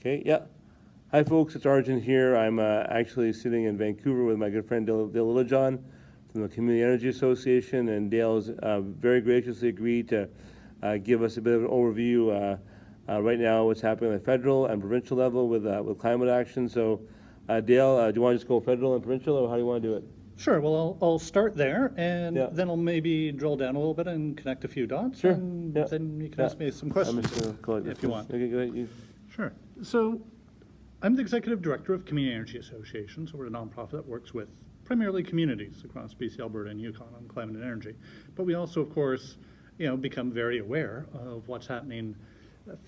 Okay, yeah. Hi, folks. It's Arjun here. I'm actually sitting in Vancouver with my good friend Dale Littlejohn from the Community Energy Association, and Dale's very graciously agreed to give us a bit of an overview right now what's happening at the federal and provincial level with climate action. So, Dale, do you want to just go federal and provincial, or how do you want to do it? Sure. Well, I'll start there, and Yeah. then I'll maybe drill down a little bit and connect a few dots, Sure. and Yeah. then you can Yeah. ask me some I'm questions just going to call it if you want. Okay, go ahead. Sure. So I'm the executive director of Community Energy Association, so we're a nonprofit that works with primarily communities across BC, Alberta, and Yukon on climate and energy. But we also, of course, become very aware of what's happening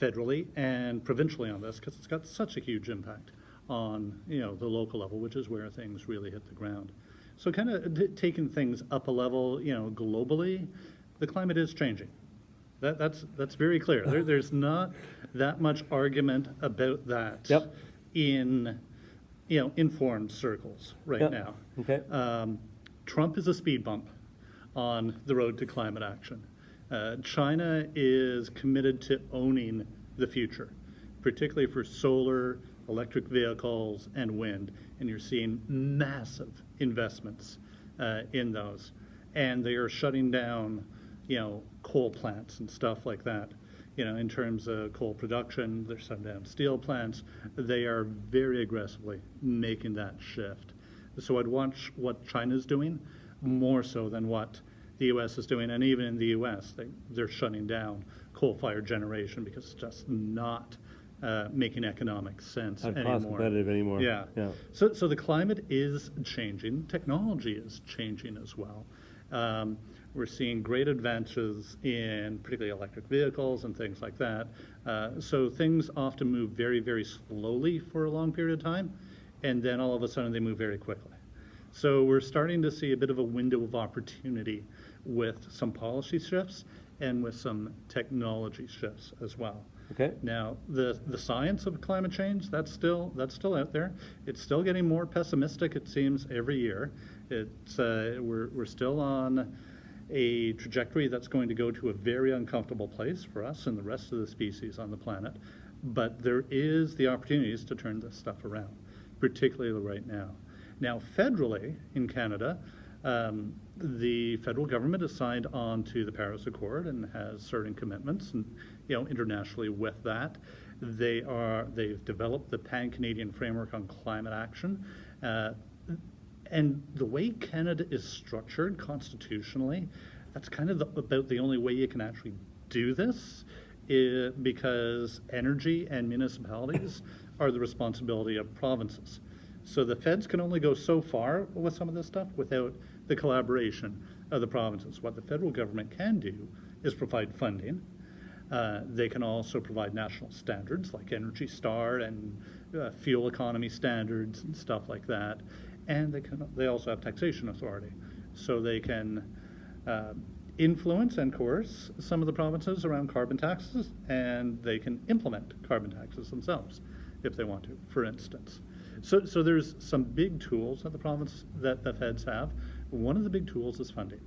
federally and provincially on this, because it's got such a huge impact on the local level, which is where things really hit the ground. So kind of taking things up a level, globally, the climate is changing. That's very clear. There's not that much argument about that. Yep. In informed circles right now. Okay. Trump is a speed bump on the road to climate action. China is committed to owning the future, particularly for solar, electric vehicles, and wind. And you're seeing massive investments in those. And they are shutting down, coal plants and stuff like that. In terms of coal production, they're shutting down steel plants. They are very aggressively making that shift. So I'd watch what China's doing more so than what the U.S. is doing. And even in the U.S., they're shutting down coal-fired generation because it's just not making economic sense Not anymore. cost competitive anymore. Yeah. Yeah. So the climate is changing. Technology is changing as well. We're seeing great advances in particularly electric vehicles and things like that. So things often move very, very slowly for a long period of time, and then all of a sudden they move very quickly. So we're starting to see a bit of a window of opportunity with some policy shifts and with some technology shifts as well. Okay. Now, the science of climate change, that's still out there. It's still getting more pessimistic, it seems, every year. It's we're still on a trajectory that's going to go to a very uncomfortable place for us and the rest of the species on the planet. But there is the opportunities to turn this stuff around, particularly right now. Now, federally in Canada, the federal government has signed on to the Paris Accord and has certain commitments, and internationally with that, they've developed the Pan-Canadian Framework on Climate Action. And the way Canada is structured constitutionally, that's kind of about the only way you can actually do this, because energy and municipalities are the responsibility of provinces. So the feds can only go so far with some of this stuff without the collaboration of the provinces. What the federal government can do is provide funding. They can also provide national standards like Energy Star and fuel economy standards and stuff like that. And they also have taxation authority. So they can influence and coerce some of the provinces around carbon taxes, and they can implement carbon taxes themselves if they want to, for instance. So there's some big tools that the feds have. One of the big tools is funding.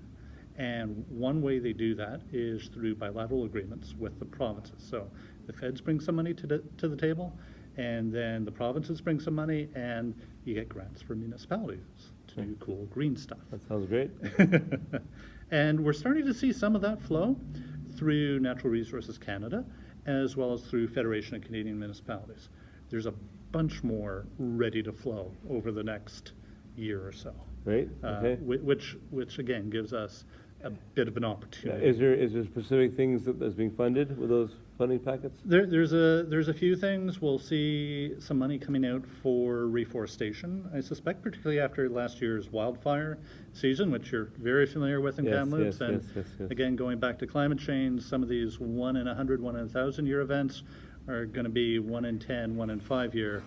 And one way they do that is through bilateral agreements with the provinces. So the feds bring some money to the table, and then the provinces bring some money, and you get grants for municipalities to do cool green stuff. That sounds great. And we're starting to see some of that flow through Natural Resources Canada, as well as through Federation of Canadian Municipalities. There's a bunch more ready to flow over the next year or so. Great. Okay. Which again gives us a bit of an opportunity. Is there specific things that's being funded with those funding packets? There's a few things. We'll see some money coming out for reforestation, I suspect, particularly after last year's wildfire season, which you're very familiar with in Kamloops. Yes. Again, going back to climate change, some of these 1 in 100, 1 in 1,000 year events are going to be 1 in 10, 1 in 5 year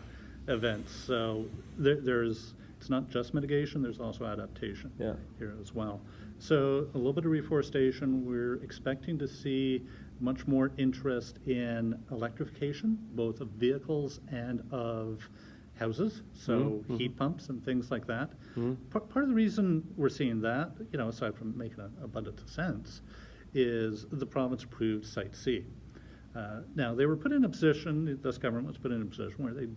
events. So it's not just mitigation, there's also adaptation here as well. So a little bit of reforestation. We're expecting to see much more interest in electrification, both of vehicles and of houses, so heat pumps and things like that. Part of the reason we're seeing that, aside from making abundant sense, is the province approved Site C. Now, they were put in a position, this government was put in a position where they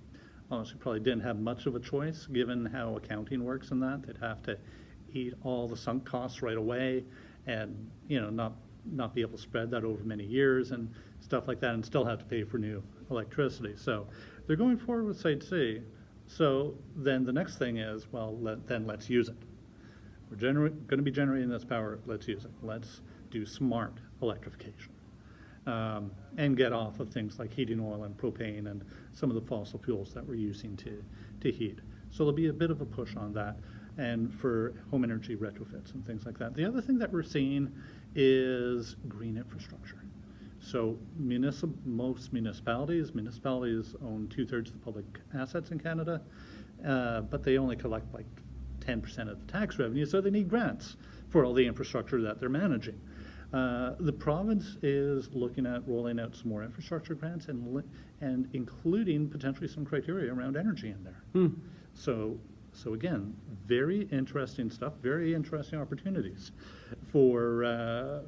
honestly probably didn't have much of a choice, given how accounting works in that. They'd have to eat all the sunk costs right away and, not be able to spread that over many years and stuff like that, and still have to pay for new electricity. So they're going forward with Site C. So then the next thing is, well, then let's use it. We're going to be generating this power, let's use it. Let's do smart electrification. And get off of things like heating oil and propane and some of the fossil fuels that we're using to heat. So there'll be a bit of a push on that, and for home energy retrofits and things like that. The other thing that we're seeing is green infrastructure. So most municipalities own 2/3 of the public assets in Canada, but they only collect like 10% of the tax revenue, so they need grants for all the infrastructure that they're managing. The province is looking at rolling out some more infrastructure grants and including potentially some criteria around energy in there. So again, very interesting stuff, very interesting opportunities for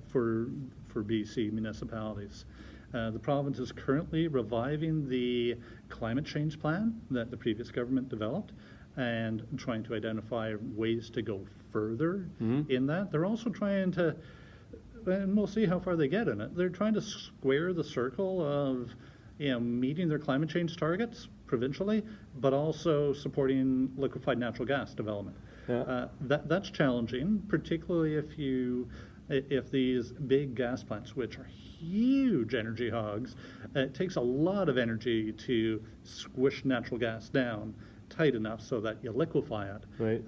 BC municipalities. The province is currently reviving the climate change plan that the previous government developed and trying to identify ways to go further in that. They're also trying to, and we'll see how far they get in it, they're trying to square the circle of meeting their climate change targets provincially, but also supporting liquefied natural gas development. Yeah. That's challenging, particularly if these big gas plants, which are huge energy hogs, it takes a lot of energy to squish natural gas down tight enough so that you liquefy it. Right.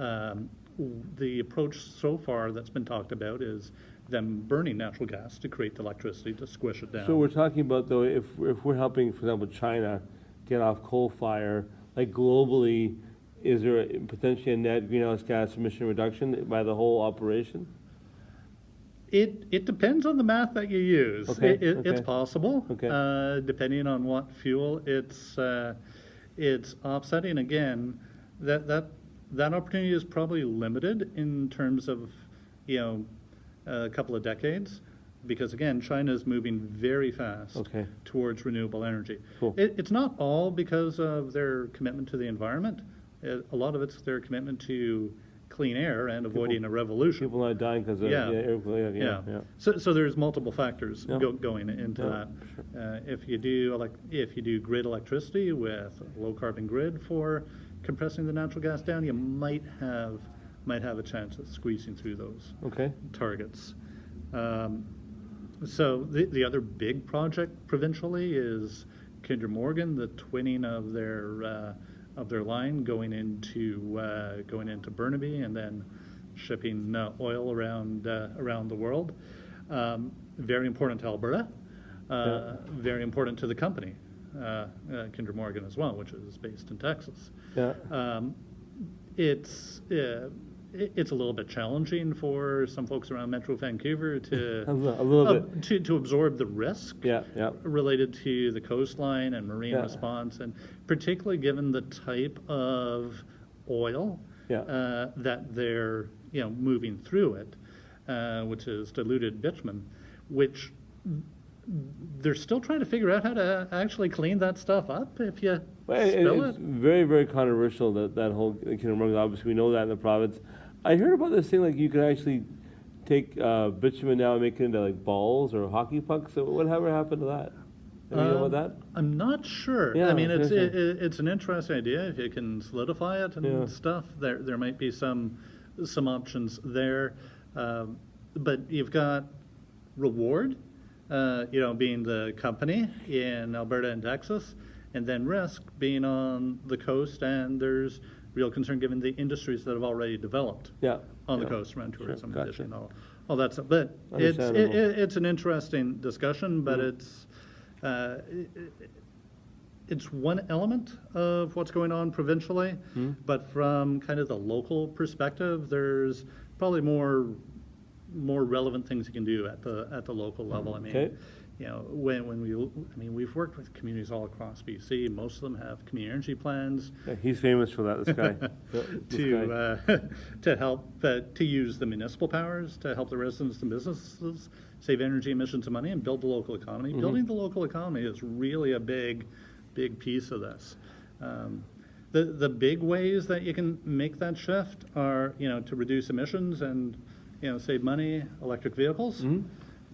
The approach so far that's been talked about is them burning natural gas to create the electricity to squish it down. So we're talking about, though, if we're helping, for example, China get off coal fire, like globally, is there potentially a net greenhouse gas emission reduction by the whole operation? It depends on the math that you use. Okay, It's possible, Okay. depending on what fuel it's offsetting. Again, that opportunity is probably limited in terms of a couple of decades, because again, China is moving very fast towards renewable energy. Cool. It's not all because of their commitment to the environment. A lot of it's their commitment to clean air and avoiding a revolution. People not dying because of air pollution. Yeah. So there's multiple factors going into that. Sure. If you do grid electricity with a low carbon grid for compressing the natural gas down, you might have a chance of squeezing through those targets. So the other big project provincially is Kinder Morgan, the twinning of their line going into Burnaby and then shipping oil around the world. Very important to Alberta. Very important to the company, Kinder Morgan as well, which is based in Texas. Yeah. It's a little bit challenging for some folks around Metro Vancouver to a little bit to absorb the risk related to the coastline and marine response, and particularly given the type of oil that they're moving through it, which is diluted bitumen, which they're still trying to figure out how to actually clean that stuff up if you spill it. It's very, very controversial, that whole Kinder Morgan. Obviously, we know that in the province. I heard about this thing, like you can actually take bitumen now and make it into like balls or hockey pucks. So whatever happened to that? Do you know about that? I'm not sure. Yeah, I mean, it's an interesting idea. If you can solidify it and stuff, there might be some options there. But you've got reward, being the company in Alberta and Texas, and then risk being on the coast, and there's real concern given the industries that have already developed on the coast around tourism, fishing, all that stuff. But it's an interesting discussion, but it's one element of what's going on provincially. But from kind of the local perspective, there's probably more relevant things you can do at the local level. I mean, you know, we've worked with communities all across BC. Most of them have community energy plans. Yeah, he's famous for that, this guy. To help, to use the municipal powers to help the residents and businesses save energy emissions and money and build the local economy. Mm-hmm. Building the local economy is really a big piece of this. The big ways that you can make that shift are, you know, to reduce emissions and, you know, save money, electric vehicles. Mm-hmm.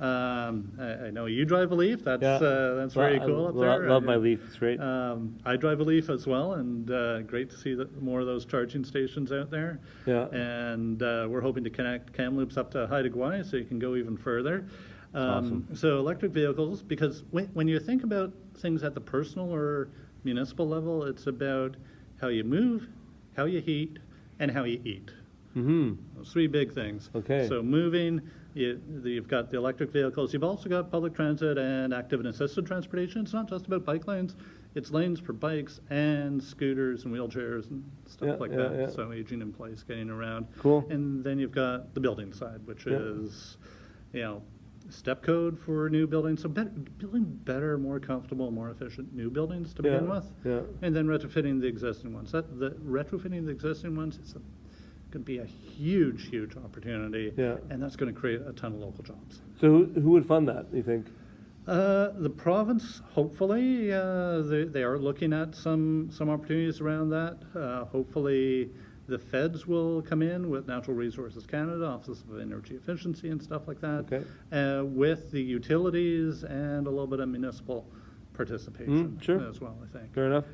I know you drive a Leaf. That's Yeah. that's very cool up there. I love my Leaf. It's great. I drive a Leaf as well, and great to see that more of those charging stations out there. Yeah. And we're hoping to connect Kamloops up to Haida Gwaii so you can go even further. Awesome. So electric vehicles, because when you think about things at the personal or municipal level, it's about how you move, how you heat, and how you eat. Mm-hmm. Those three big things. Okay. So moving, you've got the electric vehicles. You've also got public transit and active and assisted transportation. It's not just about bike lanes. It's lanes for bikes and scooters and wheelchairs and stuff like that. Yeah. So aging in place, getting around. Cool. And then you've got the building side, which is, you know, step code for new buildings. So building better, more comfortable, more efficient new buildings to begin with. Yeah. And then retrofitting the existing ones. Retrofitting the existing ones is going to be a huge opportunity, and that's going to create a ton of local jobs. So who would fund that, you think? The province, hopefully, they are looking at some opportunities around that. Hopefully, the feds will come in with Natural Resources Canada, Office of Energy Efficiency and stuff like that, with the utilities and a little bit of municipal participation as well, I think. Fair enough.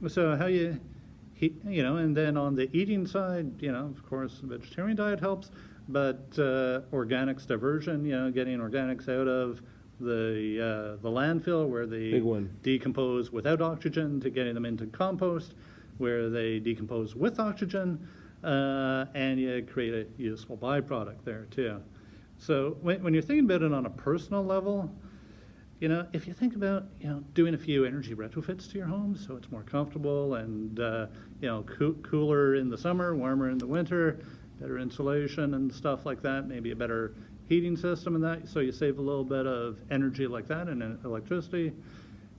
So how you know, and then on the eating side, you know, of course, the vegetarian diet helps, but organics diversion, you know, getting organics out of the landfill where they decompose without oxygen to getting them into compost where they decompose with oxygen, and you create a useful byproduct there too. So when you're thinking about it on a personal level, you know, if you think about, you know, doing a few energy retrofits to your home so it's more comfortable and, you know, cooler in the summer, warmer in the winter, better insulation and stuff like that, maybe a better heating system and that, so you save a little bit of energy like that and electricity.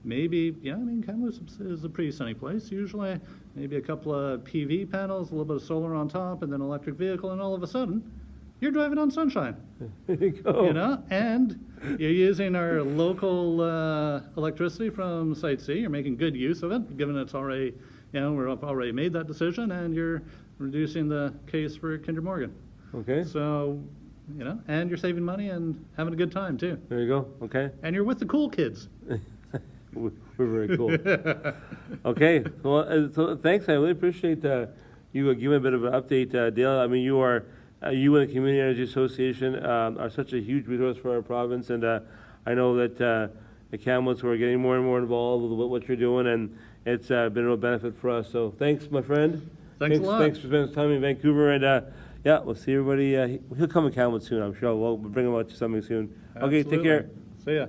Maybe, yeah, I mean, Kamloops is a pretty sunny place usually. Maybe a couple of PV panels, a little bit of solar on top, and then electric vehicle, and all of a sudden, you're driving on sunshine. There you go. You know, and you're using our local electricity from Site C. You're making good use of it, given it's already, you know, we've already made that decision, and you're reducing the case for Kinder Morgan. Okay. So, you know, and you're saving money and having a good time too. There you go. Okay. And you're with the cool kids. We're very cool. Okay. Well, so thanks. I really appreciate you giving a bit of an update, Dale. I mean, you and the Community Energy Association are such a huge resource for our province, and I know that the Kamloops are getting more and more involved with what you're doing, and it's been a real benefit for us. So thanks, my friend. Thanks a lot. Thanks for spending time in Vancouver, and yeah, we'll see everybody. He'll come to Kamloops soon, I'm sure. We'll bring him out to something soon. Absolutely. Okay, take care. See ya.